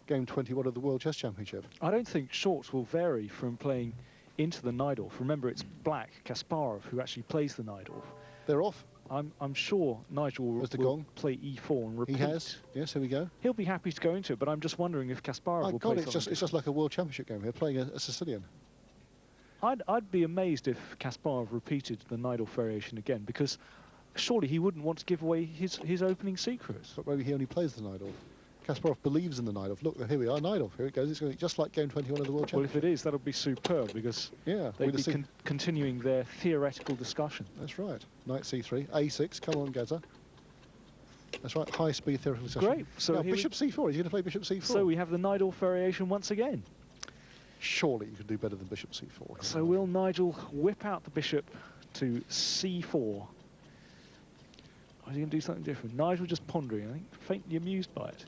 Game 21 of the World Chess Championship. I don't think short will vary from playing into the Nidorf. Remember, it's black, Kasparov, who actually plays the Nidorf. They're off. I'm sure Nigel will play e4 and repeat. He has. Yes, here we go. He'll be happy to go into it, but I'm just wondering if Kasparov will play something. It's just like a World Championship game here, playing a Sicilian. I'd be amazed if Kasparov repeated the Nidorf variation again, because surely he wouldn't want to give away his opening secrets. But maybe he only plays the Nidorf. Kasparov believes in the Nidorf. Look, here we are, Nidorf. Here it goes. It's going to be just like Game 21 of the World Championship. Well, if it is, that'll be superb, because they'd be continuing their theoretical discussion. That's right. Knight c3, a6. Come on, Gaza. That's right. High-speed theoretical discussion. Great. So now, bishop c4. He's going to play bishop c4. So we have the Nidorf variation once again. Surely you could do better than bishop c4. So will Nigel whip out the bishop to c4? Or is he going to do something different? Nigel just pondering, I think, faintly amused by it.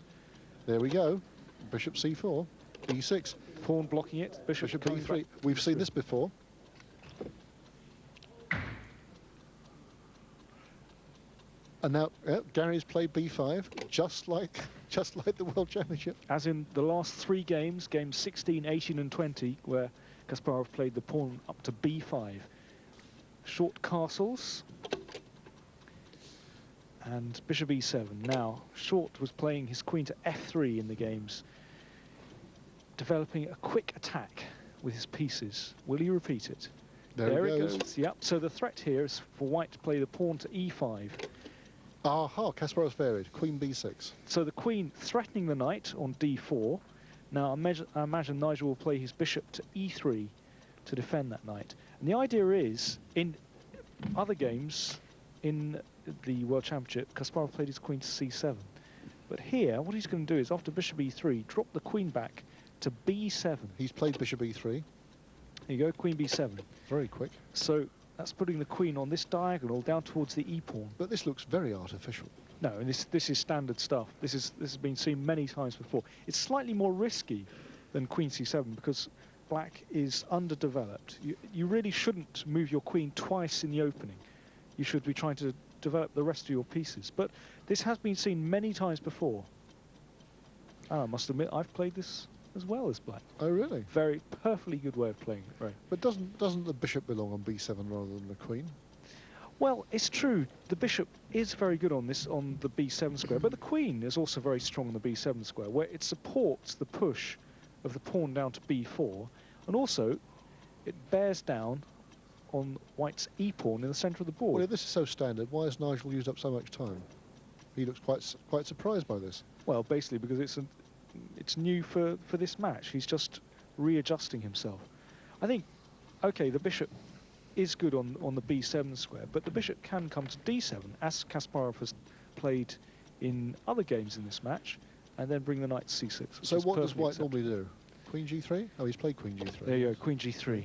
There we go. Bishop c4, e6. Pawn blocking it. Bishop b3. We've seen this before. And now Garry's played b5, just like the World Championship. As in the last 3 games, games 16, 18 and 20, where Kasparov played the pawn up to b5. Short castles. And bishop e7. Now, Short was playing his queen to f3 in the games, developing a quick attack with his pieces. Will he repeat it? There it goes. Yep. So the threat here is for white to play the pawn to e5. Aha, Kasparov's varied. Queen b6. So the queen threatening the knight on d4. Now, I imagine Nigel will play his bishop to e3 to defend that knight. And the idea is, in other games, in the World Championship, Kasparov played his queen to c7. But here, what he's going to do is, after bishop e3, drop the queen back to b7. He's played bishop e3. There you go, queen b7. Very quick. So that's putting the queen on this diagonal down towards the e-pawn. But this looks very artificial. No, and this is standard stuff. This has been seen many times before. It's slightly more risky than queen c7 because black is underdeveloped. You really shouldn't move your queen twice in the opening. You should be trying to develop the rest of your pieces. But this has been seen many times before. And I must admit, I've played this as well as black. Oh, really? Very perfectly good way of playing it, right? But doesn't the bishop belong on b7 rather than the queen? Well, it's true. The bishop is very good on the b7 square, but the queen is also very strong on the b7 square, where it supports the push of the pawn down to b4, and also it bears down on white's e-pawn in the centre of the board. Well, if this is so standard, why has Nigel used up so much time? He looks quite surprised by this. Well, basically because it's new for this match. He's just readjusting himself. I think, okay, the bishop is good on the b7 square, but the bishop can come to d7, as Kasparov has played in other games in this match, and then bring the knight to c6. So what does white normally do? Queen g3? Oh, he's played queen g3. There you go, queen g3.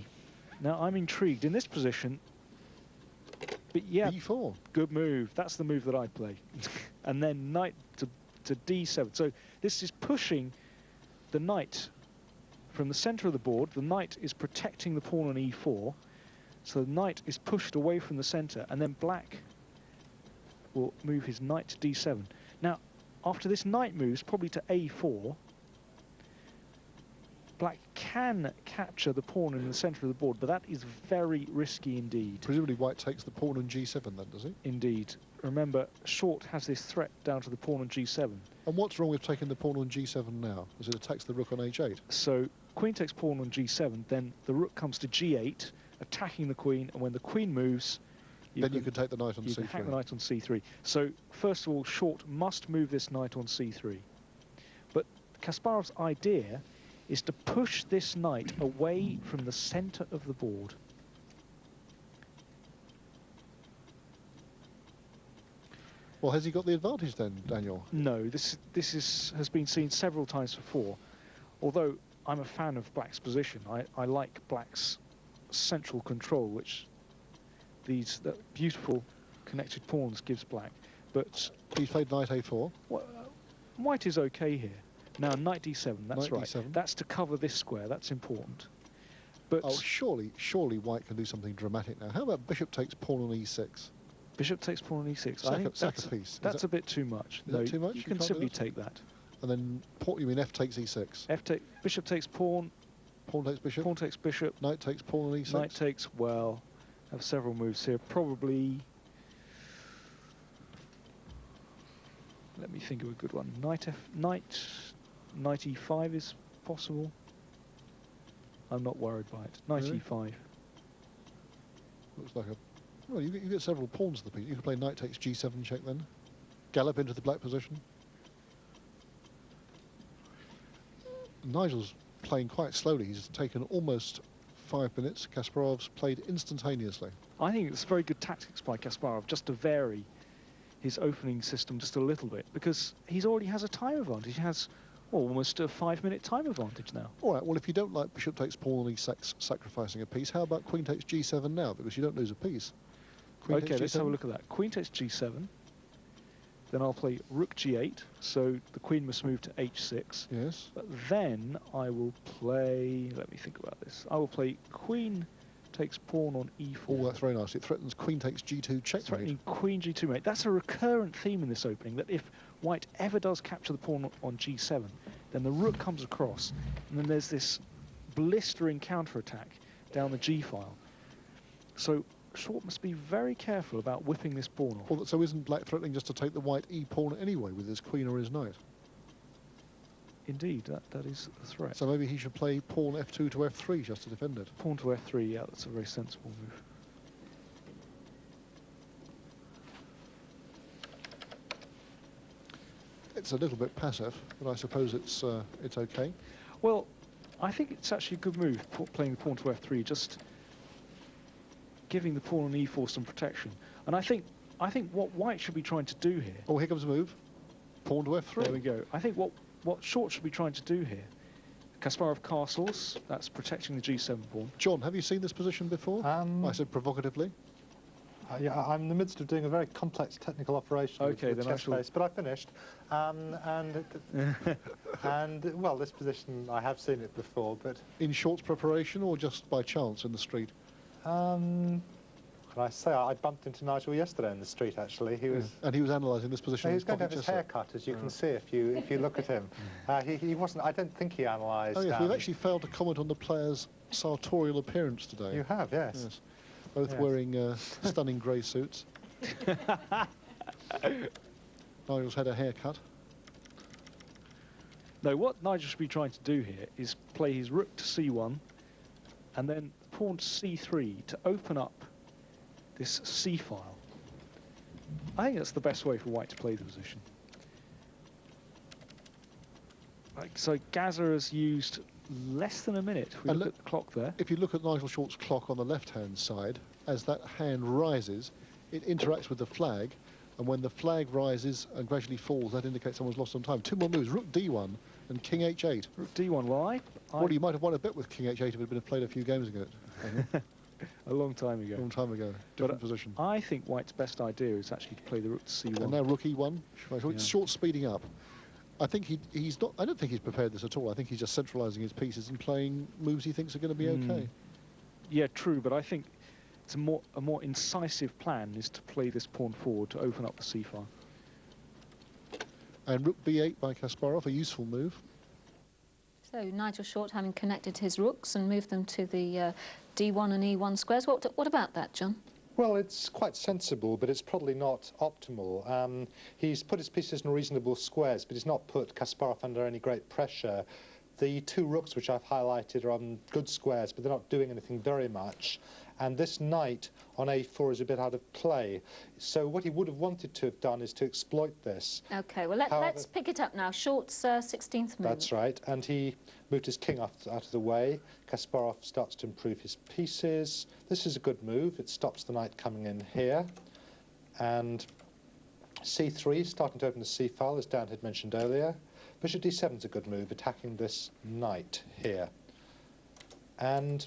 Now, I'm intrigued in this position, but yeah, b4. Good move. That's the move that I'd play. And then knight to d7. So this is pushing the knight from the center of the board. The knight is protecting the pawn on e4. So the knight is pushed away from the center, and then black will move his knight to d7. Now, after this knight moves, probably to a4, black can capture the pawn in the center of the board, but that is very risky indeed. Presumably white takes the pawn on g7 then, does he? Indeed. Remember, Short has this threat down to the pawn on g7. And what's wrong with taking the pawn on g7 now? As it attacks the rook on h8. So, queen takes pawn on g7, then the rook comes to g8, attacking the queen, and when the queen moves, you can take the knight on c3. You can hack the knight on c3. So, first of all, Short must move this knight on c3. But Kasparov's idea is to push this knight away from the center of the board. Well, has he got the advantage then, Daniel? No, this has been seen several times before. Although I'm a fan of black's position, I like black's central control, which that beautiful connected pawns gives black. But he's played knight a4. Well, white is okay here. Now knight d7, that's right. D7. That's to cover this square, that's important. But oh, surely white can do something dramatic now. How about bishop takes pawn on e6? Bishop takes pawn on e6. Sack a piece. That's a bit too much. Is that too much? You can simply take that. And then you mean f takes e6. Bishop takes pawn. Pawn takes bishop. Pawn takes bishop. Knight takes pawn on e6. Knight takes, well, have several moves here. Probably, let me think of a good one. Knight e5 is possible. I'm not worried by it. Knight Really? e5. Looks like a... Well, you get several pawns to the piece. You can play knight takes g7 check then. Gallop into the black position. Nigel's playing quite slowly. He's taken almost 5 minutes. Kasparov's played instantaneously. I think it's very good tactics by Kasparov just to vary his opening system just a little bit, because he already has a time advantage. He has almost a 5-minute time advantage now. All right, well, if you don't like bishop takes pawn on e6 sacrificing a piece, how about queen takes g7 now, because you don't lose a piece? Queen Okay, takes let's G7. have a look at that. Queen takes g7. Then I'll play rook g8, so the queen must move to h6. Yes. But then I will play, let me think about this. I will play queen takes pawn on e4. Oh, that's very nice. It threatens queen takes g2 checkmate. Threatening queen g2 mate. That's a recurrent theme in this opening, that if white ever does capture the pawn on g7, then the rook comes across, and then there's this blistering counterattack down the g file. So Short must be very careful about whipping this pawn off. Well, so isn't black threatening just to take the white e-pawn anyway with his queen or his knight? Indeed, that is a threat. So maybe he should play pawn f2 to f3 just to defend it. Pawn to f3, yeah, that's a very sensible move. It's a little bit passive, but I suppose it's okay. Well, I think it's actually a good move, playing the pawn to f3, just giving the pawn on e4 some protection. And I think what white should be trying to do here... Oh, here comes a move. Pawn to f3. There we go. I think what Short should be trying to do here, Kasparov castles, that's protecting the g7 pawn. John, have you seen this position before? I said provocatively. Yeah, I'm in the midst of doing a very complex technical operation Okay, with then chess face, but I finished. And well, this position, I have seen it before, but... In Short's preparation or just by chance in the street? Can I say, I bumped into Nigel yesterday in the street, actually. He was... And he was analysing this position. He was going to have his hair cut, as you can see if you look at him. He wasn't... I don't think he analysed... Oh, yes, we've actually failed to comment on the player's sartorial appearance today. You have, yes. Both Yes. wearing stunning grey suits. Nigel's had a haircut. No, what Nigel should be trying to do here is play his rook to c1 and then pawn to c3 to open up this c file. I think that's the best way for white to play the position. So Gaza has used less than a minute. If we look at the clock there. If you look at Nigel Short's clock on the left-hand side, as that hand rises, it interacts with the flag, and when the flag rises and gradually falls, that indicates someone's lost some time. 2 more moves, rook d1 and king h8. Rook d1, well, Well, you might have won a bit with king h8 if it had been played a few games ago. a long time ago. A long time ago, different position. I think white's best idea is actually to play the rook to c1. And now rook e1. So Yeah. it's Short speeding up. I think he's not. I don't think he's prepared this at all. I think he's just centralising his pieces and playing moves he thinks are going to be okay. Yeah, true, but I think it's a more incisive plan is to play this pawn forward to open up the c file. And rook b8 by Kasparov, a useful move. So Nigel Short having connected his rooks and moved them to the d1 and e1 squares. What about that, John? Well, it's quite sensible, but it's probably not optimal. He's put his pieces in reasonable squares, but he's not put Kasparov under any great pressure. The 2 rooks, which I've highlighted, are on good squares, but they're not doing anything very much. And this knight on a4 is a bit out of play. So what he would have wanted to have done is to exploit this. OK, well, let's pick it up now. Short's 16th move. That's right. And he moved his king out of the way. Kasparov starts to improve his pieces. This is a good move. It stops the knight coming in here. And c3, starting to open the c file, as Dan had mentioned earlier. Bishop d7 is a good move, attacking this knight here. And,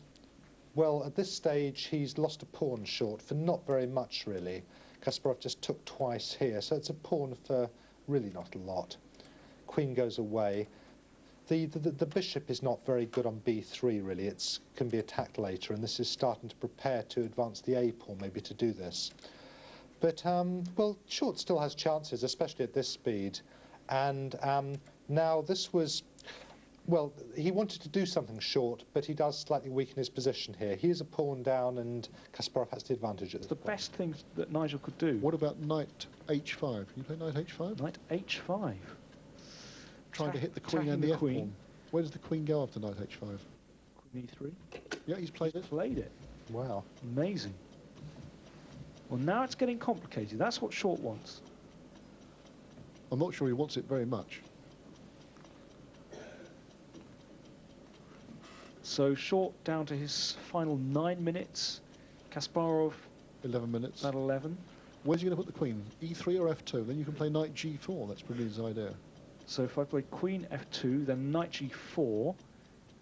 well, at this stage, he's lost a pawn Short for not very much, really. Kasparov just took twice here, so it's a pawn for really not a lot. Queen goes away. The bishop is not very good on b3, really. It can be attacked later, and this is starting to prepare to advance the a pawn, maybe to do this. But, well, Short still has chances, especially at this speed. And Now this was, well, he wanted to do something short, but he does slightly weaken his position here. He is a pawn down, and Kasparov has the advantage at It's this the point. best thing that Nigel could do. What about knight h5? Can you play knight h5? Knight h5. Trying to hit the queen attacking and the, the f queen. pawn. Where does the queen go after knight h5? Queen e3. Yeah, he's played it. Played it. Wow. Amazing. Well, now it's getting complicated. That's what Short wants. I'm not sure he wants it very much. So Short down to his final 9 minutes. Kasparov 11 minutes. at 11. Where's he going to put the queen? E3 or f2? Then you can play knight g4. That's probably his idea. So if I play queen f2, then knight g4.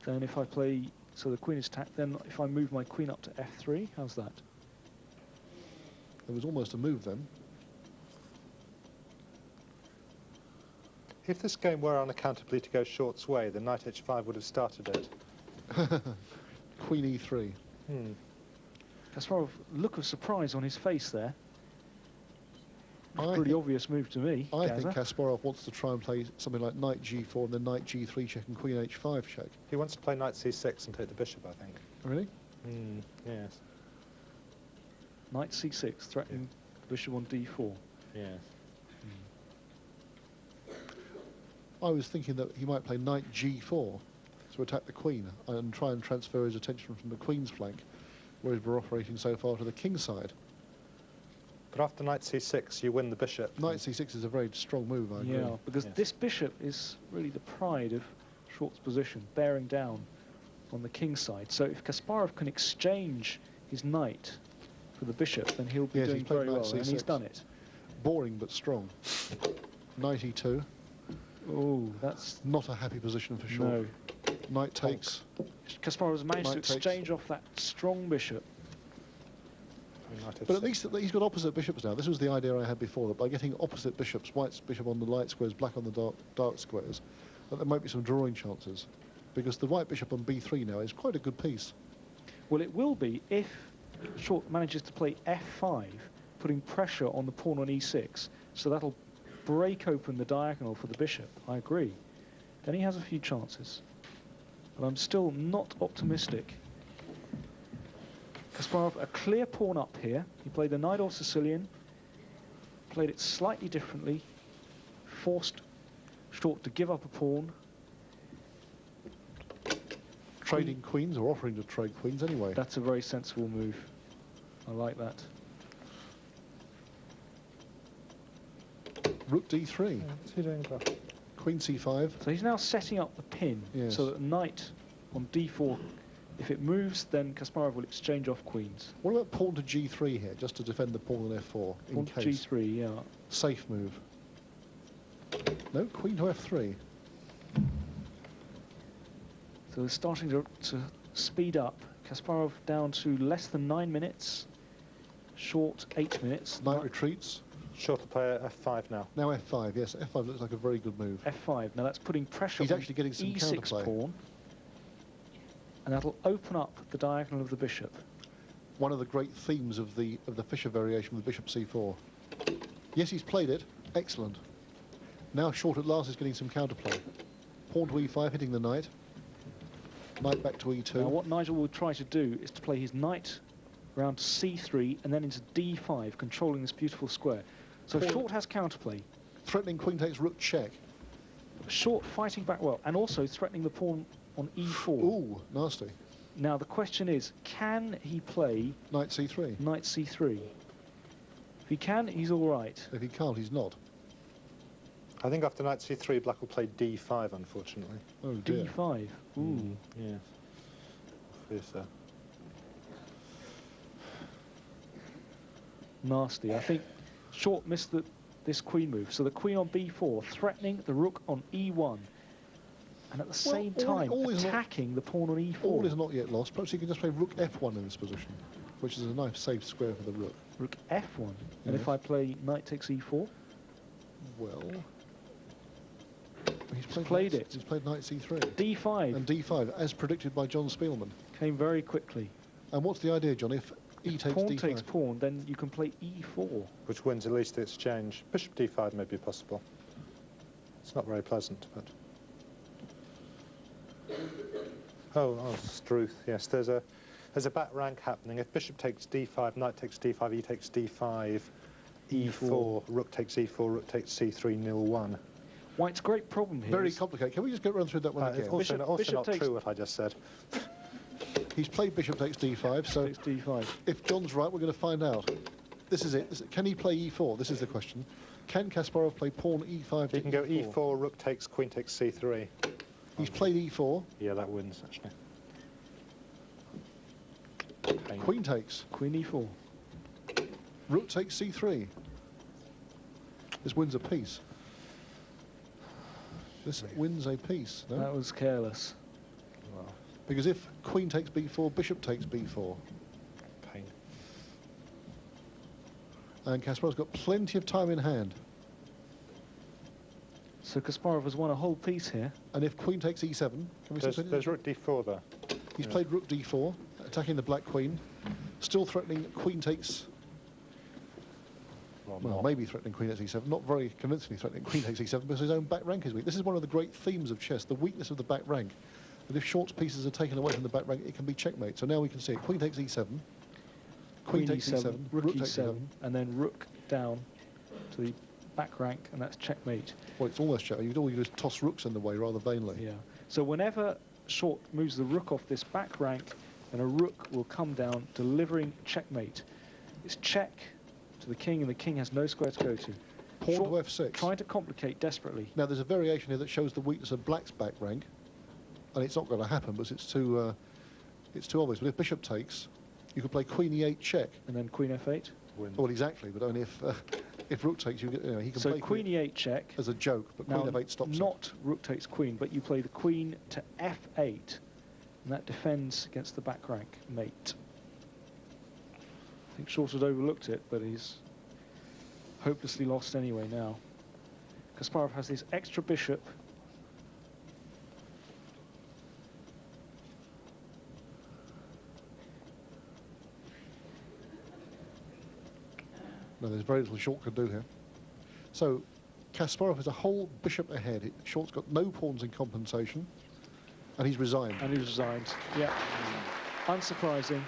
Then if I play, so the queen is attacked, then if I move my queen up to f3, how's that? There was almost a move then. If this game were unaccountably to go Short's way, then knight h5 would have started it. Queen e3. Kasparov, look of surprise on his face there. I Pretty think- obvious move to me. I Gazza. think Kasparov wants to try and play something like knight g4 and then knight g3 check and queen h5 check. He wants to play knight c6 and take the bishop, I think. Really? Yes. Knight c6, threatening the bishop on d4. Yes. I was thinking that he might play knight g4 to attack the queen and try and transfer his attention from the queen's flank, whereas we're operating so far to the king's side. But after knight c6, you win the bishop. Knight c6 is a very strong move, I agree. Yeah, because Yes. this bishop is really the pride of Short's position, bearing down on the king's side. So if Kasparov can exchange his knight for the bishop, then he'll be Yes, doing he's played very knight well, and he's c6. done it. Boring but strong. Knight e2. Oh, that's Not a happy position for Short. no. Knight takes. Kasparov has managed to Knight takes. exchange off that strong bishop. Knight But at f6. least he's got opposite bishops now. This was the idea I had before, that by getting opposite bishops, white's bishop on the light squares, black on the dark squares, that there might be some drawing chances. Because the white bishop on b3 now is quite a good piece. Well, it will be if Short manages to play f5, putting pressure on the pawn on e6. So that'll break open the diagonal for the bishop. I agree. Then he has a few chances. But I'm still not optimistic. Kasparov, a clear pawn up here. He played the knight or Sicilian. Played it slightly differently. Forced Short to give up a pawn. Trading queens, or offering to trade queens anyway. That's a very sensible move. I like that. Rook d3. What's he doing about? Queen c5. So he's now setting up the pin, Yes. so that knight on d4, if it moves, then Kasparov will exchange off queens. What about pawn to g3 here, just to defend the pawn on f4, in On to case? g3, yeah. Safe move. No, queen to f3. So they're starting to speed up. Kasparov down to less than 9 minutes. Short 8 minutes. Knight retreats. Short will play f5 now. Now f5, yes, f5 looks like a very good move. F5. Now that's putting pressure He's on actually getting some e6 counterplay. pawn. And that'll open up the diagonal of the bishop. One of the great themes of the Fischer variation with bishop c4. Yes, he's played it. Excellent. Now Short at last is getting some counterplay. Pawn to e5, hitting the knight. Knight back to e2. Now what Nigel will try to do is to play his knight round to c3 and then into d5, controlling this beautiful square. So Pawn- Short has counterplay. Threatening queen takes rook check. Short fighting back well, and also threatening the pawn on e4. Ooh, nasty. Now the question is, can he play Knight c3. knight c3? If he can, he's all right. If he can't, he's not. I think after knight c3, black will play d5, unfortunately. Oh dear. d5. Ooh. Yes. Yes, sir. Nasty. I think Short missed this queen move. So the queen on b4, threatening the rook on e1. And at the same time, all is not- attacking the pawn on e4. All is not yet lost. Perhaps he can just play rook f1 in this position, which is a nice safe square for the rook. Rook f1. And Yes. if I play knight takes e4, Well, he's played knight- it. He's played knight c3 d5 and d5, as predicted by Jon Speelman. came very quickly. And what's the idea, John? If e takes Pawn d5, takes pawn, then you can play e4. Which wins at least the exchange. Bishop d5 may be possible. It's not very pleasant, but... Oh, Struth, yes, there's a back rank happening. If bishop takes d5, knight takes d5, e takes d5, e4, rook takes e4, rook takes c3, nil 1. White's great problem here Very is complicated. Can we just run through that one again? It's also Bishop not takes- true what I just said. He's played bishop takes d5, so takes d5. if Jon's right, we're going to find out. This is it. Can he play e4? This is the question. Can Kasparov play pawn e5 to He can go e4, rook takes, queen takes c3. He's played e4. Yeah, that wins, actually. Queen takes. Queen e4. Rook takes c3. This wins a piece. This wins a piece, no? That was careless. Well, Because if queen takes b4, bishop takes b4. pain. And Kasparov's got plenty of time in hand. So Kasparov has won a whole piece here. And if queen takes e7, can we see There's rook d4 there. He's yeah. played rook d4, attacking the black queen. Still threatening queen takes... Well, maybe threatening queen takes e7. Not very convincingly threatening queen takes e7 because his own back rank is weak. This is one of the great themes of chess, the weakness of the back rank. That if Short's pieces are taken away from the back rank, it can be checkmate. So now we can see it. Queen takes e7. Queen takes e7. Rook takes e7, and then rook down to the back rank, and that's checkmate. Well, it's almost checkmate. All you do is toss rooks in the way rather vainly. Yeah. So whenever Short moves the rook off this back rank, then a rook will come down, delivering checkmate. It's check to the king, and the king has no square to go to. Pawn Short to f6. trying to complicate desperately. Now, there's a variation here that shows the weakness of black's back rank. And it's not going to happen, but it's too obvious. But if bishop takes, you could play queen e8 check. And then queen f8. Win. Well, exactly, but only if rook takes, you know, he can So play queen e8 check. as a joke, but Now, queen f8 stops not rook takes queen, but you play the queen to f8, and that defends against the back rank mate. I think Short had overlooked it, but he's hopelessly lost anyway now. Kasparov has this extra bishop. No, there's very little Short could do here. So Kasparov has a whole bishop ahead. Short's got no pawns in compensation, and he's resigned. And he resigned. Yeah. Unsurprising.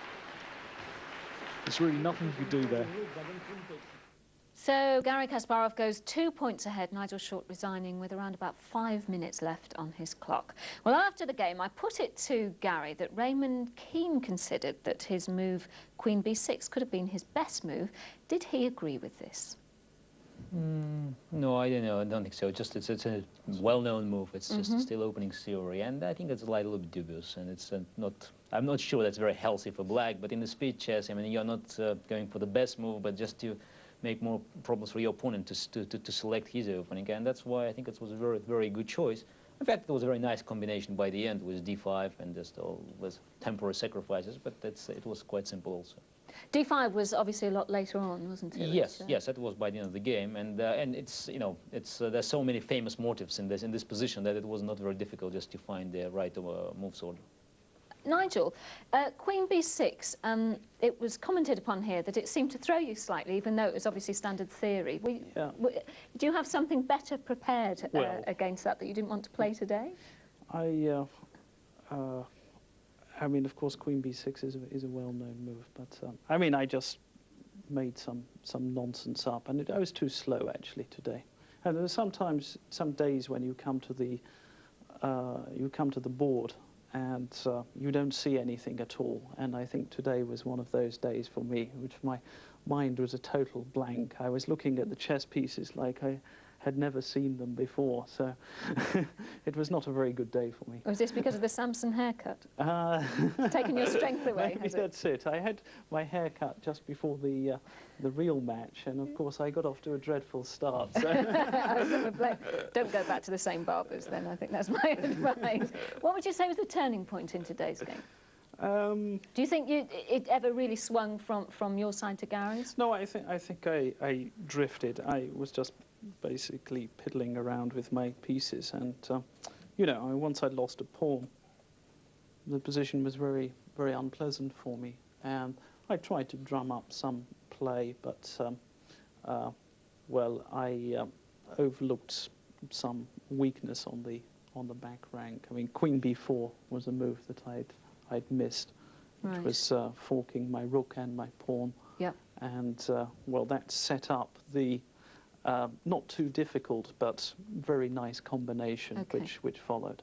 There's really nothing you could do there. So Garry Kasparov goes 2 points ahead, Nigel Short resigning with around about 5 minutes left on his clock. Well, after the game, I put it to Garry that Raymond Keane considered that his move, Queen b6, could have been his best move. Did he agree with this? No, I don't know. I don't think so. Just it's a well-known move. It's just still opening theory, and I think it's a little bit dubious. And it's not. I'm not sure that's very healthy for black. But in the speed chess, I mean, you're not going for the best move, but just to make more problems for your opponent to select his opening. And that's why I think it was a very, very good choice. In fact, it was a very nice combination by the end with d5 and just all with temporary sacrifices. But it was quite simple also. d5 was obviously a lot later on, wasn't it? Yes, yes, that was by the end of the game, and it's there's so many famous motifs in this position that it was not very difficult just to find the right moves order. Nigel, Queen b6, it was commented upon here that it seemed to throw you slightly, even though it was obviously standard theory. Do you have something better prepared against that you didn't want to play today? I mean, of course, Queen b6 is a well-known move, but I mean, I just made some nonsense up, and I was too slow actually today. And there are sometimes some days when you come to the board and you don't see anything at all. And I think today was one of those days for me, which my mind was a total blank. I was looking at the chess pieces like I had never seen them before, so it was not a very good day for me. Or is this because of the Samson haircut? Taking your strength away, Maybe that's it. I had my hair cut just before the real match, and of course I got off to a dreadful start. So. Don't go back to the same barbers then, I think that's my advice. What would you say was the turning point in today's game? Do you think it ever really swung from your side to Garry's? No, I think I drifted. I was just basically piddling around with my pieces, and you know, once I'd lost a pawn, the position was very, very unpleasant for me, and I tried to drum up some play, but well, I overlooked some weakness on the back rank. I mean, Queen B4 was a move that I'd missed, which was forking my rook and my pawn. Yep. And well, that set up the not too difficult but very nice combination which followed.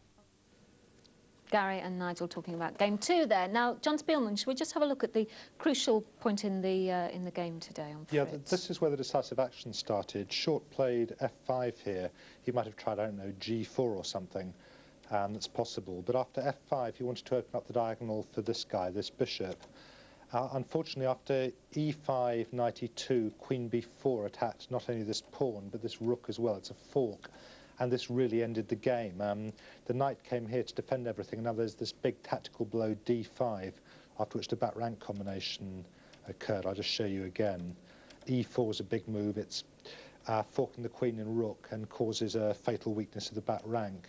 Garry and Nigel talking about game 2 there. Now, Jon Speelman, should we just have a look at the crucial point in the game today on Fritz? Yeah, this is where the decisive action started. Short played f5 here. He might have tried, I don't know, g4 or something. That's possible. But after f5, he wanted to open up the diagonal for this guy, this bishop. Unfortunately, after e5, knight e2, queen b4 attacked not only this pawn, but this rook as well. It's a fork. And this really ended the game. The knight came here to defend everything. Now there's this big tactical blow d5, after which the back rank combination occurred. I'll just show you again. e4 is a big move. It's forking the queen and rook and causes a fatal weakness of the back rank.